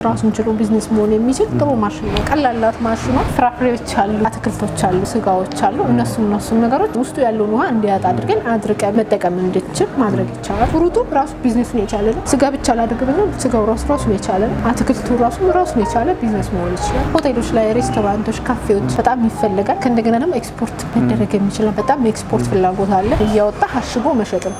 ራሱን ችሎ ቢዝነስ መሆን የሚችል ጥሩ ማሽን ነው። ቀላላት ማሽኖች ፍራፍሬዎች አሉ፣ አትክልቶች አሉ፣ ስጋዎች አሉ። እነሱ ነገሮች ውስጡ ያለውን ውሃ እንዲያጣ አድርገን መጠቀም እንድንችል ማድረግ ይቻላል። ፍሩቱ ራሱ ቢዝነሱን የቻለ ነው። ስጋ ብቻ ላድርግብና ስጋው ራሱን የቻለ ነው። አትክልቱ ራሱን የቻለ ቢዝነስ መሆን ይችላል። ሆቴሎች ላይ፣ ሬስቶራንቶች፣ ካፌዎች በጣም ይፈልጋል። ከእንደገና ደግሞ ኤክስፖርት መደረግ የሚችል በጣም ኤክስፖርት ፍላጎት አለ። እያወጣ አሽጎ መሸጥ ነው።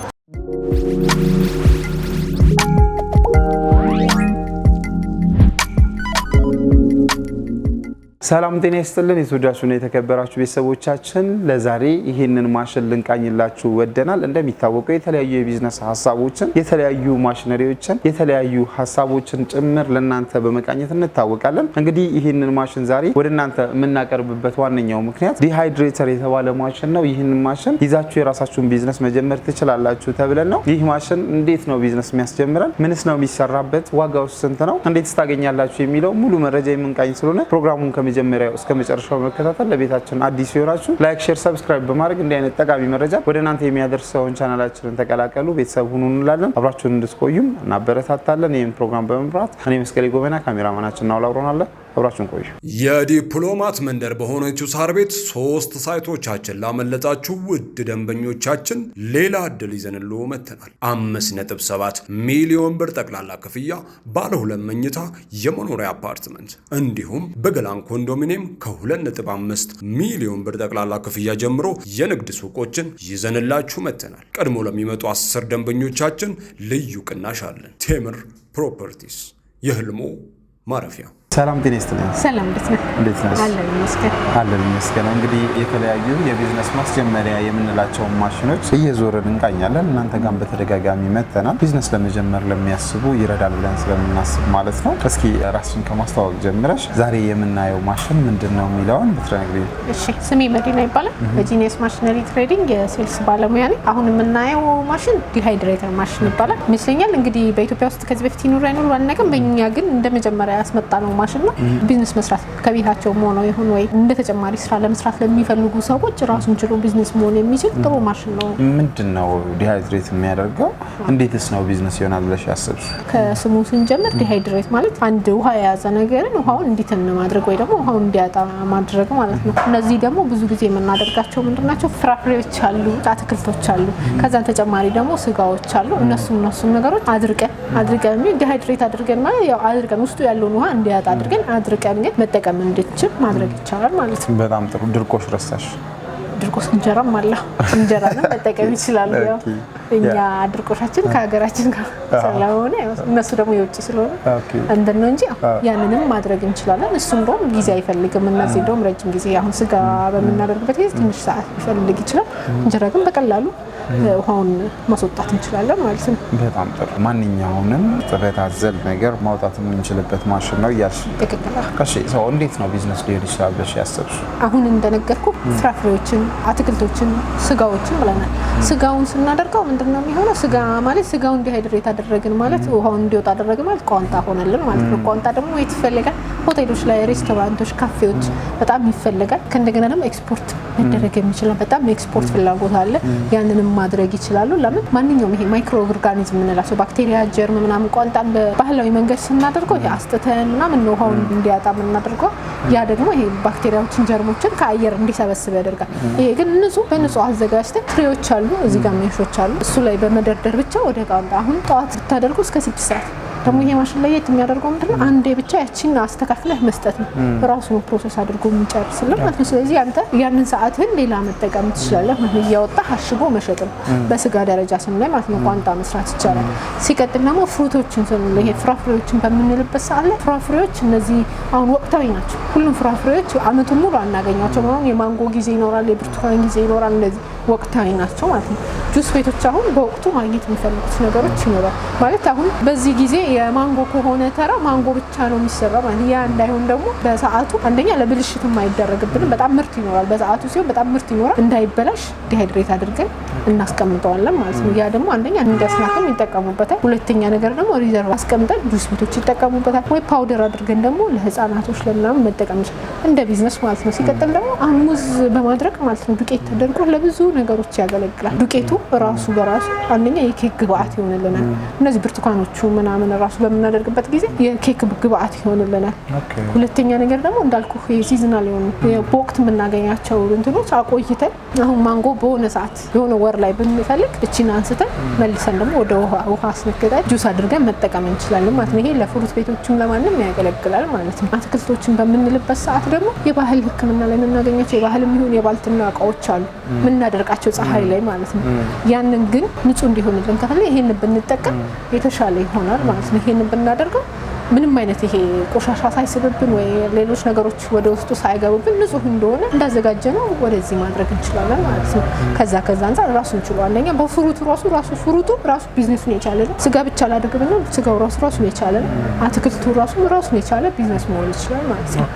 ሰላም ጤና ይስጥልን የተወዳጁና የተከበራችሁ ቤተሰቦቻችን ለዛሬ ይሄንን ማሽን ልንቃኝላችሁ ወደናል። እንደሚታወቀው የተለያዩ የቢዝነስ ሀሳቦችን የተለያዩ ማሽነሪዎችን የተለያዩ ሀሳቦችን ጭምር ለናንተ በመቃኘት እንታወቃለን። እንግዲህ ይሄንን ማሽን ዛሬ ወደናንተ የምናቀርብበት ዋነኛው ምክንያት ዲሃይድሬተር የተባለ ማሽን ነው። ይሄንን ማሽን ይዛችሁ የራሳችሁን ቢዝነስ መጀመር ትችላላችሁ ተብለን ነው። ይህ ማሽን እንዴት ነው ቢዝነስ የሚያስጀምረን? ምንስ ነው የሚሰራበት? ዋጋው ስንት ነው? እንዴት ታገኛላችሁ የሚለው ሙሉ መረጃ የምንቃኝ ስለሆነ ፕሮግራሙን ከመጀመሪያው እስከ መጨረሻው መከታተል ለቤታችን አዲስ ይሆናችሁ ላይክ፣ ሼር፣ ሰብስክራይብ በማድረግ እንዲህ አይነት ጠቃሚ መረጃ ወደናንተ የሚያደርሰውን ቻናላችንን ተቀላቀሉ፣ ቤተሰብ ሁኑ እንላለን። አብራችሁን እንድትቆዩም እናበረታታለን። ይህን ፕሮግራም በመምራት እኔ መስቀሌ ጎበና፣ ካሜራማናችን ነው አውላውሮናል። አብራችሁን ቆዩ። የዲፕሎማት መንደር በሆነችው ሳር ቤት 3 ሳይቶቻችን ላመለጣችሁ ውድ ደንበኞቻችን ሌላ እድል ይዘንልዎ መተናል። 5.7 ሚሊዮን ብር ጠቅላላ ክፍያ ባለ 2 መኝታ የመኖሪያ አፓርትመንት እንዲሁም በገላን ኮንዶሚኒየም ከ2.5 ሚሊዮን ብር ጠቅላላ ክፍያ ጀምሮ የንግድ ሱቆችን ይዘንላችሁ መተናል። ቀድሞ ለሚመጡ 10 ደንበኞቻችን ልዩ ቅናሽ አለን። ቴምር ፕሮፐርቲስ የህልሞ ማረፊያ። ሰላም ጤና ይስጥልኝ። ሰላም እንዴት ነህ? አለን ይመስገን። እንግዲህ የተለያዩ የቢዝነስ ማስጀመሪያ የምንላቸው ማሽኖች እየዞርን እንቃኛለን። እናንተ ጋር በተደጋጋሚ መተናል። ቢዝነስ ለመጀመር ለሚያስቡ ይረዳል ብለን ስለምናስብ ማለት ነው። እስኪ ራስሽን ከማስተዋወቅ ጀምረሽ ዛሬ የምናየው ማሽን ምንድነው የሚለውን ብትነግሪኝ። እሺ፣ ስሜ መዲና ይባላል። በጂኒየስ ማሽነሪ ትሬዲንግ የሴልስ ባለሙያ ነኝ። አሁን የምናየው ማሽን ዲሃይድሬተር ማሽን ይባላል ይመስለኛል። እንግዲህ በኢትዮጵያ ውስጥ ከዚህ በፊት ይኖር አይኖር ባናውቅም በእኛ ግን እንደመጀመሪያ ያስመጣ ነው ማሽን ነው። ቢዝነስ መስራት ከቤታቸው ሆነው ይሁን ወይ እንደ ተጨማሪ ስራ ለመስራት ለሚፈልጉ ሰዎች ራሱን ችሎ ቢዝነስ መሆን የሚችል ጥሩ ማሽን ነው። ምንድነው ዲሃይድሬት የሚያደርገው? እንዴትስ ነው ቢዝነስ ይሆናል ብለሽ ያሰብሽ? ከስሙ ስንጀምር ዲሃይድሬት ማለት አንድ ውሃ የያዘ ነገርን ውሃውን እንዲተን ማድረግ ወይ ደግሞ ውሃውን እንዲያጣ ማድረግ ማለት ነው። እነዚህ ደግሞ ብዙ ጊዜ የምናደርጋቸው ምንድናቸው? ፍራፍሬዎች አሉ፣ አትክልቶች አሉ፣ ከዛ ተጨማሪ ደግሞ ስጋዎች አሉ። እነሱ ነገሮች አድርቀን ዲሃይድሬት አድርገን ማለት ያው አድርቀን ውስጡ ያለውን ውሃ እንዲያጣ አድርቀን ግን መጠቀም እንድንችል ማድረግ ይቻላል ማለት ነው። በጣም ጥሩ። ድርቆሽ ረሳሽ? ድርቆሽ እንጀራም አለ። እንጀራንም መጠቀም ይችላል። ያው እኛ ድርቆሻችን ከሀገራችን ጋር ስለሆነ እነሱ ደግሞ የውጭ ስለሆነ እንደነው እንጂ ያንንም ማድረግ እንችላለን። እሱ እንደውም ጊዜ አይፈልግም። እነዚህ እንደውም ረጅም ጊዜ አሁን ስጋ በምናደርግበት ጊዜ ትንሽ ሰዓት ይፈልግ ይችላል። እንጀራ ግን በቀላሉ ውሃውን ማስወጣት እንችላለን ማለት ነው። በጣም ጥሩ። ማንኛውንም ጥረት አዘል ነገር ማውጣት የምንችልበት ማሽን ነው እያልሽ። ትክክል። እሺ፣ ሰው እንዴት ነው ቢዝነስ ሊሆን ይችላል ብለሽ ያሰብሽ? አሁን እንደነገርኩ ፍራፍሬዎችን፣ አትክልቶችን፣ ስጋዎችን ብለናል። ስጋውን ስናደርገው ምንድነው የሚሆነው? ስጋ ማለት ስጋውን ዲሃይድሬት አደረግን ማለት ውሃውን እንዲወጣ አደረግን ማለት ቋንጣ ሆነልን ማለት ነው። ቋንጣ ደግሞ የት ይፈልጋል? ሆቴሎች ላይ፣ ሬስቶራንቶች፣ ካፌዎች በጣም ይፈልጋል። ከእንደገና ደግሞ ኤክስፖርት መደረግ የሚችል በጣም ኤክስፖርት ፍላጎት አለ። ያንንም ማድረግ ይችላሉ። ለምን? ማንኛውም ይሄ ማይክሮ ኦርጋኒዝም የምንላቸው ባክቴሪያ፣ ጀርም ምናምን ቋንጣን በባህላዊ መንገድ ስናደርገው ይሄ አስተተን ምናምን ነው ውሃውን እንዲያጣ የምናደርገው። ያ ደግሞ ይሄ ባክቴሪያዎችን፣ ጀርሞችን ከአየር እንዲሰበስብ ያደርጋል። ይሄ ግን በንጹህ አዘጋጅተን ትሬዎች አሉ፣ እዚህ ጋር ሜሾች አሉ። እሱ ላይ በመደርደር ብቻ ወደ ቋንጣ አሁን ጠዋት ብታደርጉ እስከ 6 ሰዓት ደግሞ ይሄ ማሽን ላይ የሚያደርገው ምንድነው? አንዴ ብቻ ያቺን አስተካክለህ መስጠት ነው። ራሱ ነው ፕሮሰስ አድርጎ የሚጨርስልን ማለት ነው። ስለዚህ አንተ ያንን ሰዓትን ሌላ መጠቀም ትችላለህ ማለት ነው። እያወጣህ አሽጎ መሸጥ ነው። በስጋ ደረጃ ስናይ ማለት ነው ቋንጣ መስራት ይቻላል። ሲቀጥል ደግሞ ፍሩቶችን ስንል ይሄ ፍራፍሬዎችን በምንልበት ሰዓት ላይ ፍራፍሬዎች እነዚህ አሁን ወቅታዊ ናቸው። ሁሉም ፍራፍሬዎች አመቱን ሙሉ አናገኛቸውም። አሁን የማንጎ ጊዜ ይኖራል፣ የብርቱካን ጊዜ ይኖራል። እነዚህ ወቅታዊ ናቸው ማለት ነው። ጁስ ቤቶች አሁን በወቅቱ ማግኘት የሚፈልጉት ነገሮች ይኖራል ማለት አሁን በዚህ ጊዜ የማንጎ ከሆነ ተራ ማንጎ ብቻ ነው የሚሰራው ማለት ያ እንዳይሆን ደግሞ በሰዓቱ አንደኛ ለብልሽትም አይደረግብንም። በጣም ምርት ይኖራል። በሰዓቱ ሲሆን በጣም ምርት ይኖራል። እንዳይበላሽ ዲሃይድሬት አድርገን እናስቀምጠዋለን ማለት ነው። ያ ደግሞ አንደኛ እንዲያስናክም ይጠቀሙበታል። ሁለተኛ ነገር ደግሞ ሪዘርቭ አስቀምጠን ጁስ ቤቶች ይጠቀሙበታል። ወይ ፓውደር አድርገን ደግሞ ለህፃናቶች ለምናምን መጠቀም እንደ ቢዝነስ ማለት ነው። ሲቀጥል ደግሞ ሙዝ በማድረግ ማለት ነው ዱቄት ተደርጎ ለብዙ ነገሮች ያገለግላል። ዱቄቱ ራሱ በራሱ አንደኛ የኬክ ግብአት ይሆንልናል። እነዚህ ብርቱካኖቹ ምናምን ራሱ በምናደርግበት ጊዜ የኬክ ግብአት ይሆንልናል። ሁለተኛ ነገር ደግሞ እንዳልኩ የሲዝናል የሆኑ በወቅት የምናገኛቸው እንትኖች አቆይተን አሁን ማንጎ በሆነ ሰዓት የሆነ ወር ላይ ብንፈልግ እቺን አንስተን መልሰን ደግሞ ወደ ውሃ አስነክተን ጁስ አድርገን መጠቀም እንችላለን ማለት ነው። ይሄ ለፍሩት ቤቶችም ለማንም ያገለግላል ማለት ነው። አትክልቶችን በምንልበት ሰዓት ደግሞ የባህል ሕክምና ላይ የምናገኛቸው የባህልም ይሁን የባልትና እቃዎች አሉ የምናደርቃቸው ፀሐይ ላይ ማለት ነው። ያንን ግን ንጹህ እንዲሆንልን ከፈለ ይሄን ብንጠቀም የተሻለ ይሆናል ማለት ነው። ይሄን ብናደርገው ምንም አይነት ይሄ ቆሻሻ ሳይስብብን ወይ ሌሎች ነገሮች ወደ ውስጡ ሳይገቡብን ንጹህ እንደሆነ እንዳዘጋጀ ነው ወደዚህ ማድረግ እንችላለን ማለት ነው። ከዛ አንፃር ራሱ እንችላለን። አንደኛ በፍሩቱ ፍሩቱ ራሱ ቢዝነሱን የቻለ ነው። ስጋ ብቻ ላደርግብን ነው ስጋው ራሱ የቻለ ነው። አትክልቱ ራሱን የቻለ ቢዝነስ መሆን ይችላል ማለት ነው።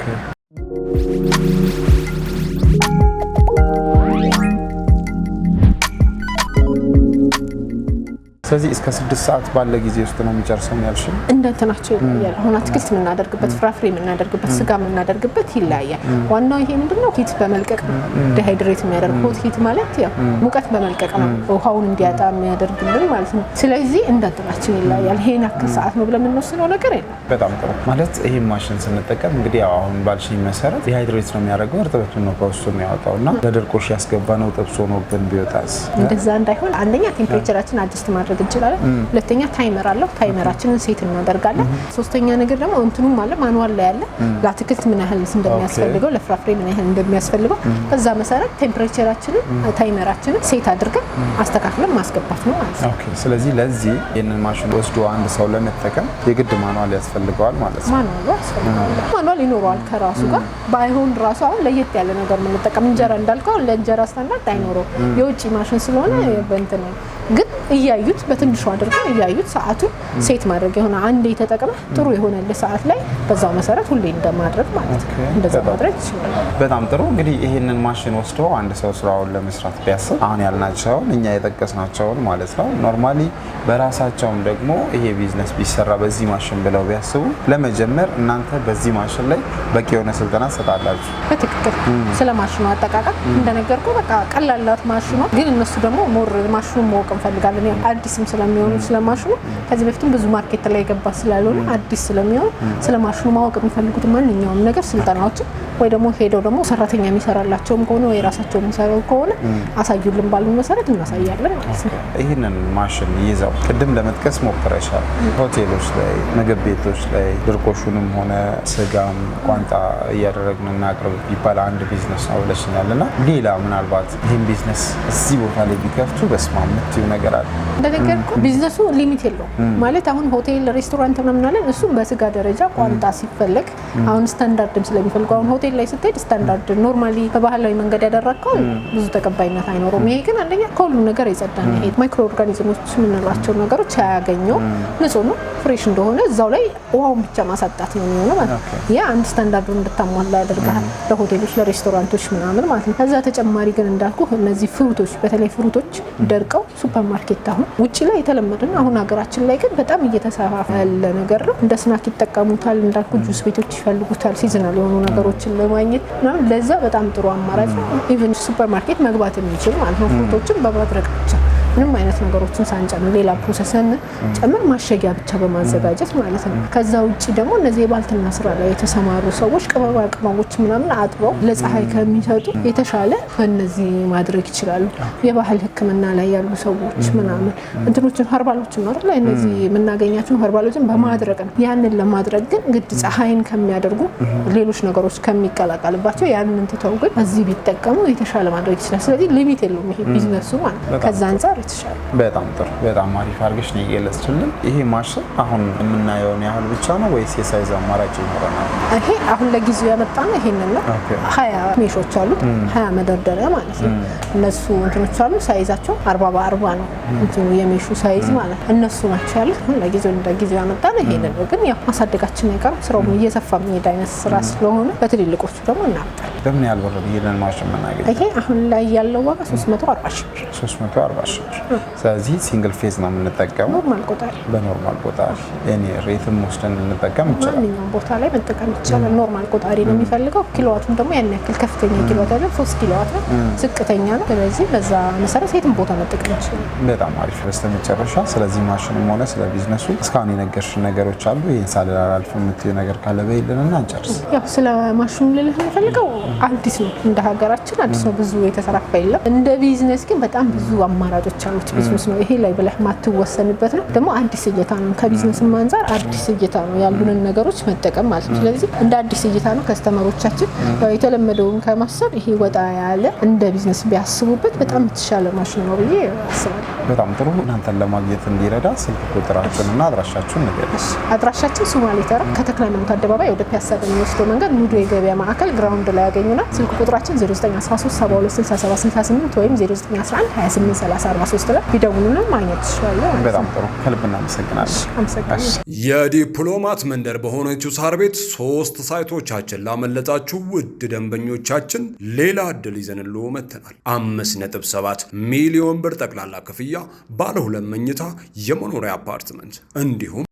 ስለዚህ እስከ 6 ሰዓት ባለ ጊዜ ውስጥ ነው የሚጨርሰው ያልሽ? እንደንተናቸው ይለያያል። አሁን አትክልት የምናደርግበት ፍራፍሬ የምናደርግበት ስጋ የምናደርግበት ይለያያል። ዋናው ይሄ ምንድነው ሂት በመልቀቅ ነው። ዲሃይድሬት የሚያደርገው ሂት ማለት ያው ሙቀት በመልቀቅ ነው ውሃውን እንዲያጣ የሚያደርግልን ማለት ነው። ስለዚህ እንደንተናችን ይለያያል። ይሄን ያክል ሰዓት ነው ብለን የምንወስነው ነገር የለም። በጣም ጥሩ። ማለት ይሄ ማሽን ስንጠቀም እንግዲህ ያው አሁን ባልሽኝ መሰረት ዲሃይድሬት ነው የሚያደርገው እርጥበቱን ነው ከውስጡ የሚያወጣውና ለድርቆሽ ያስገባነው ጥብሶ ነው ብን ቢወጣስ? እንደዛ እንዳይሆን አንደኛ ቴምፕሬቸራችን አድጀስት ማድረግ እንችላለን። ሁለተኛ ታይመር አለው። ታይመራችንን ሴት እናደርጋለን። ሶስተኛ ነገር ደግሞ እንትኑም አለ ማኑዋል ላይ ያለ ለአትክልት ምን ያህል እንደሚያስፈልገው ለፍራፍሬ ምን ያህል እንደሚያስፈልገው በዛ መሰረት ቴምፕሬቸራችንን ታይመራችንን ሴት አድርገን አስተካክለን ማስገባት ነው ማለት ነው። ኦኬ። ስለዚህ ለዚህ ይሄንን ማሽን ወስዶ አንድ ሰው ለመጠቀም የግድ ማኑዋል ያስፈልገዋል ማለት ነው። ማኑዋል ይኖረዋል ከራሱ ጋር ባይሆን ራሱ አሁን ለየት ያለ ነገር የምንጠቀም እንጀራ እንዳልከው ለእንጀራ ስታንዳርድ አይኖረው የውጭ ማሽን ስለሆነ በእንትን ነው። ግን እያዩት በትንሹ አድርገን እያዩት ሰዓቱን ሴት ማድረግ የሆነ አንዴ ተጠቅመህ ጥሩ የሆነ ለሰዓት ላይ በዛው መሰረት ሁሌ እንደማድረግ ማለት ነው። እንደዛ ማድረግ ይችላል። በጣም ጥሩ። እንግዲህ ይሄንን ማሽን ወስዶ አንድ ሰው ስራውን ለመስራት ቢያስብ አሁን ያልናቸውን እኛ የጠቀስናቸውን ማለት ነው ኖርማሊ በራሳቸውም ደግሞ ይሄ ቢዝነስ ቢሰራ በዚህ ማሽን ብለው ቢያስቡ ለመጀመር እናንተ በዚህ ማሽን ላይ በቂ የሆነ ስልጠና ሰጣላችሁ? በትክክል ስለ ማሽኑ አጠቃቀም እንደነገርኩ በቃ ቀላላት ማሽኑ ግን እነሱ ደግሞ ሞር ማሽኑን ማወቅ እንፈልጋለን። ያው አዲስም ስለሚሆኑ ስለማሽኑ ከዚህ በፊትም ብዙ ማርኬት ላይ ገባ ስላልሆነ አዲስ ስለሚሆን ስለማሽኑ ማወቅ የሚፈልጉት ማንኛውም ነገር ስልጠናዎችን ወይ ደግሞ ሄደው ደግሞ ሰራተኛ የሚሰራላቸውም ከሆነ ወይ ራሳቸው የሚሰሩ ከሆነ አሳዩልን ባሉን መሰረት እናሳያለን ማለት ነው። ይህንን ማሽን ይዘው ቅድም ለመጥቀስ ሞክረሻል። ሆቴሎች ላይ፣ ምግብ ቤቶች ላይ ድርቆሹንም ሆነ ስጋም ቋንጣ እያደረግን እናቅርብ ቢባል አንድ ቢዝነስ ነው ብለሽኛል እና ሌላ ምናልባት ይህን ቢዝነስ እዚህ ቦታ ላይ ቢከፍቱ በስማ የምትይው ነገር አለ? እንደነገርኩ ቢዝነሱ ሊሚት የለውም ማለት አሁን ሆቴል ሬስቶራንት ምናምን አለን። እሱም በስጋ ደረጃ ቋንጣ ሲፈለግ አሁን ስታንዳርድም ስለሚፈልጉ አሁን ሆቴል ላይ ስትሄድ ስታንዳርድ ኖርማሊ በባህላዊ መንገድ ያደረግከው ብዙ ተቀባይነት አይኖረውም። ይሄ ግን አንደኛ ከሁሉም ነገር የጸዳ ነው። ይሄ ማይክሮ ኦርጋኒዝሞች የምንላቸው ነገሮች አያገኘው፣ ንጹህ ነው፣ ፍሬሽ እንደሆነ እዛው ላይ ውሃውን ብቻ ማሳጣት ነው የሚሆነው ማለት ነው። ያ አንድ ስታንዳርዱን እንድታሟላ ያደርጋል ለሆቴሎች ለሬስቶራንቶች ምናምን ማለት ነው። ከዛ ተጨማሪ ግን እንዳልኩ እነዚህ ፍሩቶች በተለይ ፍሩቶች ደርቀው ሱፐር ማርኬት አሁን ውጪ ላይ የተለመደ ነው። አሁን ሀገራችን ላይ ግን በጣም እየተሰራፋ ያለ ነገር ነው። እንደ ስናክ ይጠቀሙታል። እንዳልኩ ጁስ ቤቶች ይፈልጉታል ሲዝናል የሆኑ ነገሮችን ለማግኘት ምናምን። ለዛ በጣም ጥሩ አማራጭ ነው። ኢቭን ሱፐር ማርኬት መግባት የሚችል ማለት ነው። ፍሩቶችን በማድረቅ ብቻ ምንም አይነት ነገሮችን ሳንጨምር ሌላ ፕሮሰስን ጨምር ማሸጊያ ብቻ በማዘጋጀት ማለት ነው። ከዛ ውጪ ደግሞ እነዚህ የባልትና ስራ ላይ የተሰማሩ ሰዎች ቅመማ ቅመሞች ምናምን አጥበው ለፀሐይ ከሚሰጡ የተሻለ በእነዚህ ማድረግ ይችላሉ። የባህል ሕክምና ላይ ያሉ ሰዎች ምናምን እንትኖችን ሀርባሎችን ማለት ላይ እነዚህ የምናገኛቸው ሀርባሎችን በማድረግ ነው። ያንን ለማድረግ ግን ግድ ፀሐይን ከሚያደርጉ ሌሎች ነገሮች ከሚቀላቀልባቸው ያንን ትተው ግን እዚህ ቢጠቀሙ የተሻለ ማድረግ ይችላል። ስለዚህ ሊሚት የለውም ይሄ ቢዝነሱ ማለት ነው። ከዛ አንፃር ይችላል። በጣም ጥሩ፣ በጣም አሪፍ አድርገሽ ነው የገለጽሽልን። ይሄ ማሽን አሁን የምናየውን ያህል ብቻ ነው ወይስ የሳይዝ አማራጭ ይኖረናል? ይሄ አሁን ለጊዜው ያመጣነው ይሄንን ነው። 20 ሜሾች አሉት፣ 20 መደርደሪያ ማለት ነው። እነሱ እንትኖች አሉ፣ ሳይዛቸው 40 በ40 ነው እንትኑ የሜሹ ሳይዝ ማለት እነሱ ናቸው ያሉት። አሁን ለጊዜው ያመጣነው ይሄንን ነው። ግን ያው ማሳደጋችን አይቀርም፣ ስራው እየሰፋ የሚሄድ አይነት ስራ ስለሆነ በትልልቆቹ ደግሞ እናመጣለን። በምን ያህል ብር ይሄንን ማሽን የምናገኘው? ይሄ አሁን ላይ ያለው ዋጋ 340 ሺህ ብር። 340 ሺህ ብር። ስለዚህ ሲንግል ፌዝ ነው የምንጠቀመው። ኖርማል ቆጣሪ በኖርማል ቆጣሪ እኔ ሬትም ወስደን እንጠቀም ይችላል። ማንኛውም ቦታ ላይ መጠቀም ይችላል። ኖርማል ቆጣሪ ነው የሚፈልገው። ኪሎዋቱም ደግሞ ያን ያክል ከፍተኛ ኪሎዋት አይደለም፣ 3 ኪሎዋት ነው። ዝቅተኛ ነው። ስለዚህ በዛ መሰረት የትም ቦታ መጠቀም ይችላል። በጣም አሪፍ። በስተመጨረሻ ስለዚህ ማሽንም ሆነ ስለ ቢዝነሱ እስካሁን የነገርሽን ነገሮች አሉ። ይሄን ሳላላልፍ የምትይው ነገር ካለ በይልንና እንጨርስ። ያው ስለ ማሽኑ ልልህ የምፈልገው አዲስ ነው፣ እንደ ሀገራችን አዲስ ነው፣ ብዙ የተሰራፋ የለም። እንደ ቢዝነስ ግን በጣም ብዙ አማራጮች አሉት። ቢዝነስ ነው ይሄ ላይ ብለህ ማትወሰንበት ነው። ደግሞ አዲስ እይታ ነው። ከቢዝነስም አንፃር አዲስ እይታ ነው ያሉንን ነገሮች መጠቀም ማለት ነው። ስለዚህ እንደ አዲስ እይታ ነው። ከስተመሮቻችን ያው የተለመደውን ከማሰብ ይሄ ወጣ ያለ እንደ ቢዝነስ ቢያስቡበት በጣም የተሻለ ማሽን ነው ብዬ አስባለሁ። በጣም ጥሩ። እናንተን ለማግኘት እንዲረዳ ስልክ ቁጥራችሁንና አድራሻችሁን ንገሩን። አድራሻችን ሶማሌ ተራ ከተክለ ሃይማኖት አደባባይ ወደ ፒያሳ በሚወስደው መንገድ ኑዶ የገበያ ማዕከል ግራውንድ ላይ ያገኙናል። ስልክ ቁጥራችን 0913726768 ወይም 0911283043 ላይ ቢደውሉና ማግኘት ይችላሉ። በጣም ጥሩ። ከልብ እናመሰግናለን። አመሰግናለሁ። የዲፕሎማት መንደር በሆነችው ሳር ቤት 3 ሳይቶቻችን ላመለጣችሁ ውድ ደንበኞቻችን ሌላ እድል ይዘንልዎ መጥተናል። 5.7 ሚሊዮን ብር ጠቅላላ ክፍያ፣ ባለ 2 መኝታ የመኖሪያ አፓርትመንት እንዲሁም